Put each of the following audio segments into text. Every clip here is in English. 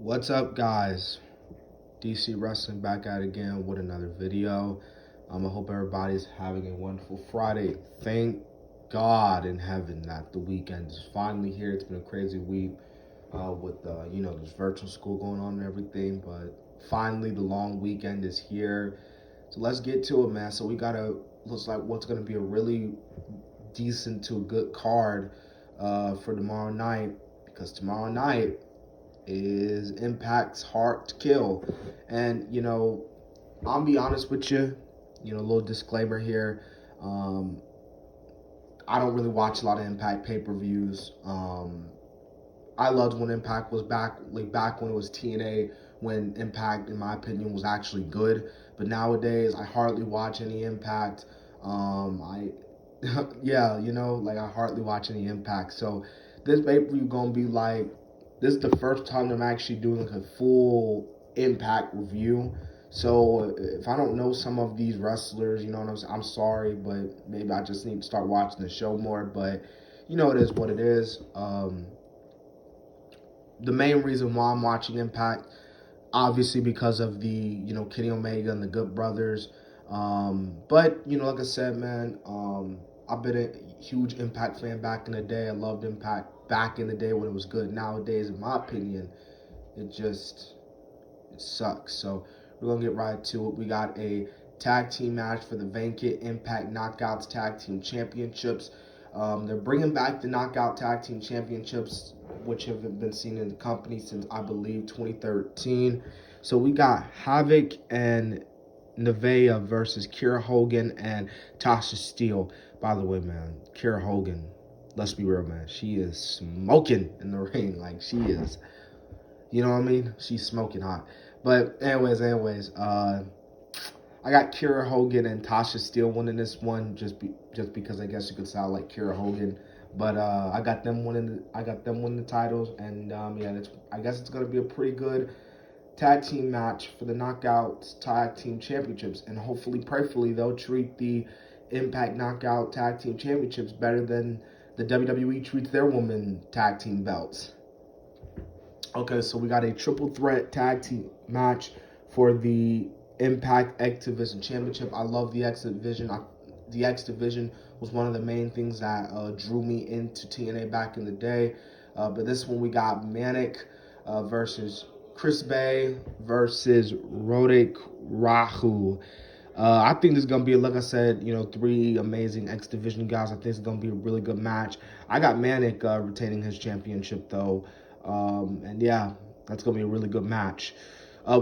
What's up, guys? DC Wrestling back at it again with another video. I hope everybody's having a wonderful Friday. Thank God in heaven that the weekend is finally here. It's been a crazy week with this virtual school going on and everything, but finally the long weekend is here. So let's get to it, man. So we looks like what's gonna be a really decent to a good card for tomorrow night, because tomorrow night is Impact's Hard to Kill. And, I'll be honest with you, a little disclaimer here. Um, I don't really watch a lot of Impact pay-per-views. I loved when Impact was back, like back when it was TNA, when Impact, in my opinion, was actually good. But nowadays, I hardly watch any Impact. Yeah, I hardly watch any Impact. So this pay-per-view gonna be like, this is the first time I'm actually doing like a full Impact review. So if I don't know some of these wrestlers, you know what I'm saying, I'm sorry, but maybe I just need to start watching the show more. But it is what it is. The main reason why I'm watching Impact, obviously because of the Kenny Omega and the Good Brothers. But like I said, man, I've been a huge Impact fan back in the day. I loved Impact back in the day when it was good. Nowadays, in my opinion, it sucks. So we're gonna get right to it. We got a tag team match for the vacant Impact Knockouts Tag Team Championships. They're bringing back the Knockout Tag Team Championships, which have been seen in the company since, I believe, 2013. So we got Havoc and Nevaeh versus Kiera Hogan and Tasha Steele. By the way, man, Kiera Hogan, let's be real, man, she is smoking in the ring. Like, she is, you know what I mean? She's smoking hot. But anyways, I got Kiera Hogan and Tasha Steele winning this one, just because I guess you could sound like Kiera Hogan. But I got them winning. I got them winning the titles, and I guess it's gonna be a pretty good tag team match for the Knockouts Tag Team Championships, and hopefully, prayerfully, they'll treat the Impact Knockout Tag Team Championships better than the WWE treats their women tag team belts. Okay, so we got a triple threat tag team match for the Impact X Division Championship. I love the X Division. The X Division was one of the main things that drew me into TNA back in the day. But this one we got Manic versus Chris Bay versus Roderick Rahu. I think this is going to be, like I said, three amazing X Division guys. I think it's going to be a really good match. I got Manic retaining his championship, though. And yeah, that's going to be a really good match.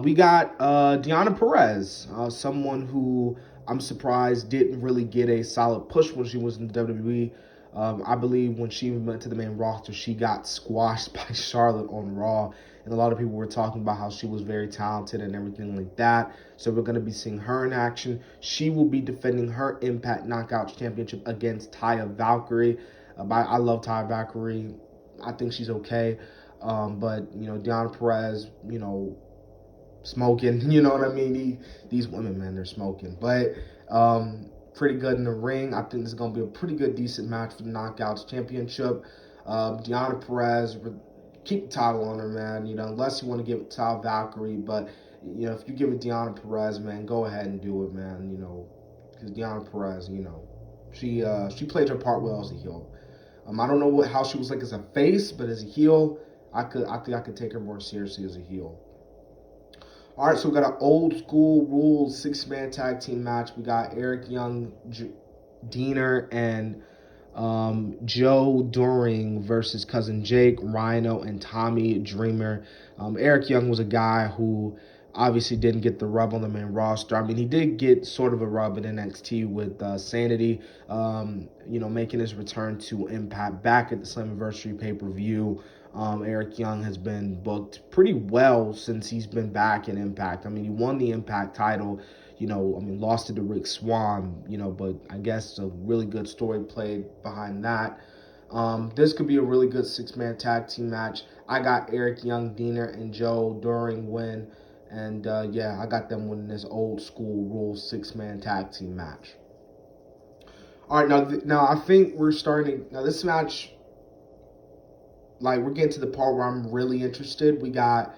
We got Deonna Perez, someone who I'm surprised didn't really get a solid push when she was in the WWE. I believe when she went to the main roster, she got squashed by Charlotte on Raw. And a lot of people were talking about how she was very talented and everything like that. So we're going to be seeing her in action. She will be defending her Impact Knockouts Championship against Taya Valkyrie. I love Taya Valkyrie. I think she's okay. But Deonna Perez, smoking. You know what I mean? These women, man, they're smoking. But pretty good in the ring. I think this is going to be a pretty good, decent match for the Knockouts Championship. Deonna Perez, keep the title on her, man. Unless you want to give it to Taya Valkyrie. But, if you give it Deonna Perez, man, go ahead and do it, man. Because Deonna Perez, she played her part well as a heel. I don't know how she was like as a face, but as a heel, I think I could take her more seriously as a heel. All right, so we got an old school rules 6-man tag team match. We got Eric Young, Diener, and Joe Doring versus Cousin Jake, Rhino, and Tommy Dreamer. Eric Young was a guy who obviously didn't get the rub on the main roster. I mean, he did get sort of a rub in NXT with Sanity, making his return to Impact back at the Slammiversary pay-per-view. Eric Young has been booked pretty well since he's been back in Impact. I mean, he won the Impact title, lost it to Rick Swan, but I guess a really good story played behind that. This could be a really good 6-man tag team match. I got Eric Young, Diener, and Joe Doring win. And I got them winning this old school rules 6-man tag team match. All right, now I think we're starting. Now this match, like, we're getting to the part where I'm really interested. We got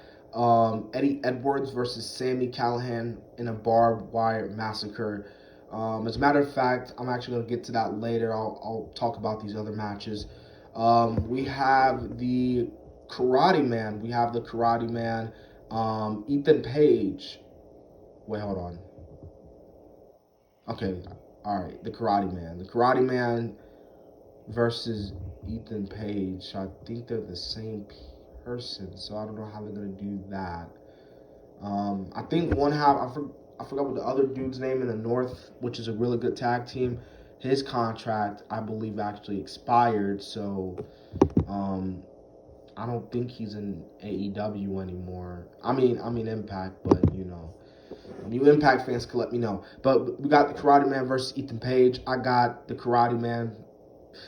Eddie Edwards versus Sami Callihan in a barbed wire massacre. As a matter of fact, I'm actually going to get to that later. I'll talk about these other matches. We have the Karate Man. We have the Karate Man. Ethan Page. Wait, hold on. Okay, all right. The Karate Man. The Karate Man versus Ethan Page. I think they're the same person, so I don't know how they're gonna do that. I think one half. I forgot what the other dude's name in the North, which is a really good tag team. His contract, I believe, actually expired. So, I don't think he's in AEW anymore. I mean Impact, but you Impact fans can let me know. But we got the Karate Man versus Ethan Page. I got the Karate Man.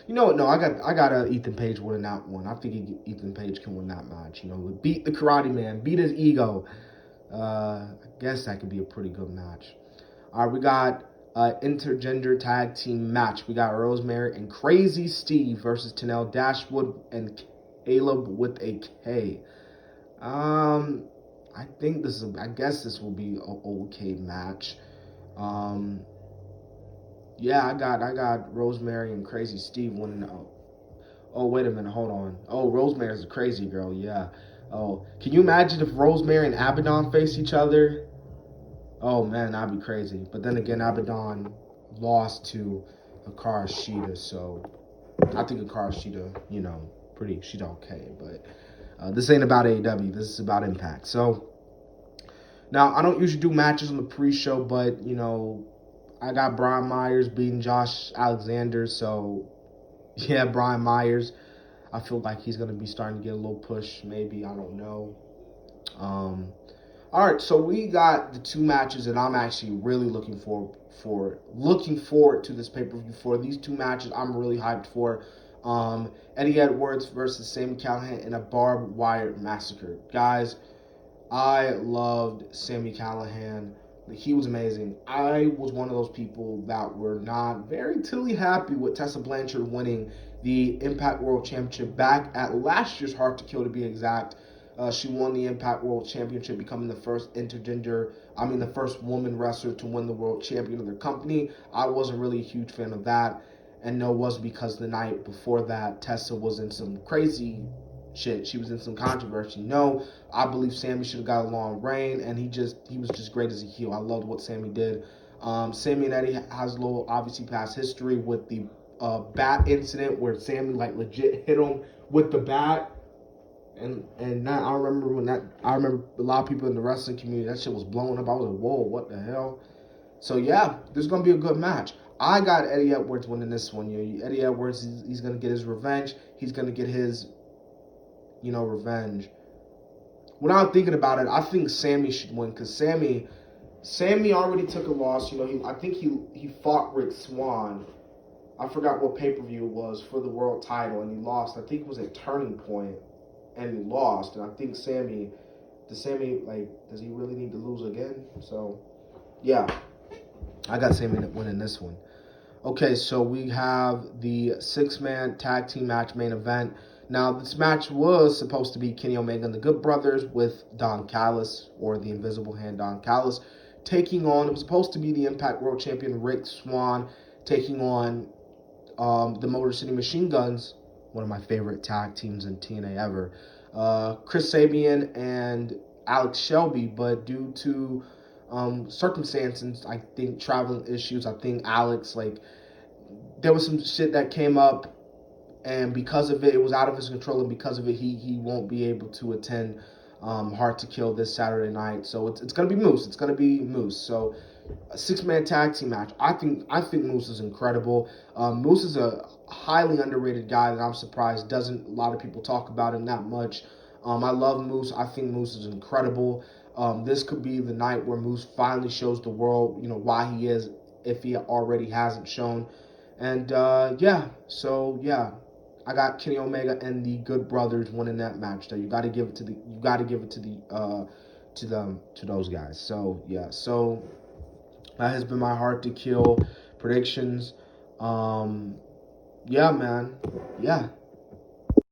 You know what? No, I got Ethan Page winning that one. I think Ethan Page can win that match. Beat the Karate Man, beat his ego. I guess that could be a pretty good match. All right, we got intergender tag team match. We got Rosemary and Crazy Steve versus Tenelle Dashwood and Caleb with a K. I think I guess this will be an okay match. Yeah, I got Rosemary and Crazy Steve winning. Oh, wait a minute, hold on. Oh, Rosemary's a crazy girl, yeah. Oh, can you imagine if Rosemary and Abaddon face each other? Oh man, that'd be crazy. But then again, Abaddon lost to Hikaru Shida, so I think Hikaru Shida, she's okay. But this ain't about AEW. This is about Impact. So now I don't usually do matches on the pre-show, but I got Brian Myers beating Josh Alexander, so yeah, Brian Myers. I feel like he's gonna be starting to get a little push. Maybe, I don't know. All right, so we got the two matches that I'm actually really looking forward to this pay-per-view for. These two matches I'm really hyped for. Eddie Edwards versus Sami Callihan in a barbed wire massacre. Guys, I loved Sami Callihan. He was amazing. I was one of those people that were not very tilly happy with Tessa Blanchard winning the Impact World Championship back at last year's Hard to Kill, to be exact. She won the Impact World Championship, becoming the first woman wrestler to win the World Champion of their company. I wasn't really a huge fan of that, and no, it was because the night before that, Tessa was in some crazy shit. She was in some controversy. No, I believe Sami should have got a long reign, and he was just great as a heel. I loved what Sami did. Sami and Eddie has a little, obviously, past history with the bat incident where Sami legit hit him with the bat. And that, I remember a lot of people in the wrestling community, that shit was blowing up. I was like, whoa, what the hell? So yeah, this is gonna be a good match. I got Eddie Edwards winning this one. Eddie Edwards, he's gonna get his revenge. He's gonna get his, revenge. When I'm thinking about it, I think Sami should win because Sami already took a loss. I think he fought Rick Swann. I forgot what pay-per-view it was for the world title, and he lost. I think it was at Turning Point, and he lost. And I think does Sami really need to lose again? So, yeah, I got Sami winning this one. Okay, so we have the 6-man tag team match main event. Now, this match was supposed to be Kenny Omega and the Good Brothers with Don Callis, or the Invisible Hand Don Callis, taking on, it was supposed to be the Impact World Champion Rick Swann, taking on the Motor City Machine Guns, one of my favorite tag teams in TNA ever, Chris Sabian and Alex Shelby, but due to circumstances, I think traveling issues, I think Alex, there was some shit that came up, and because of it, it was out of his control, and because of it, he won't be able to attend Hard to Kill this Saturday night. So it's gonna be Moose. It's gonna be Moose. So a 6-man tag team match. I think Moose is incredible. Moose is a highly underrated guy that I'm surprised doesn't a lot of people talk about him that much. I love Moose. I think Moose is incredible. This could be the night where Moose finally shows the world, why he is, if he already hasn't shown. And yeah, I got Kenny Omega and the Good Brothers winning that match. Though you got to give it to those guys. So yeah, so that has been my Hard to Kill predictions. Yeah, man. Yeah.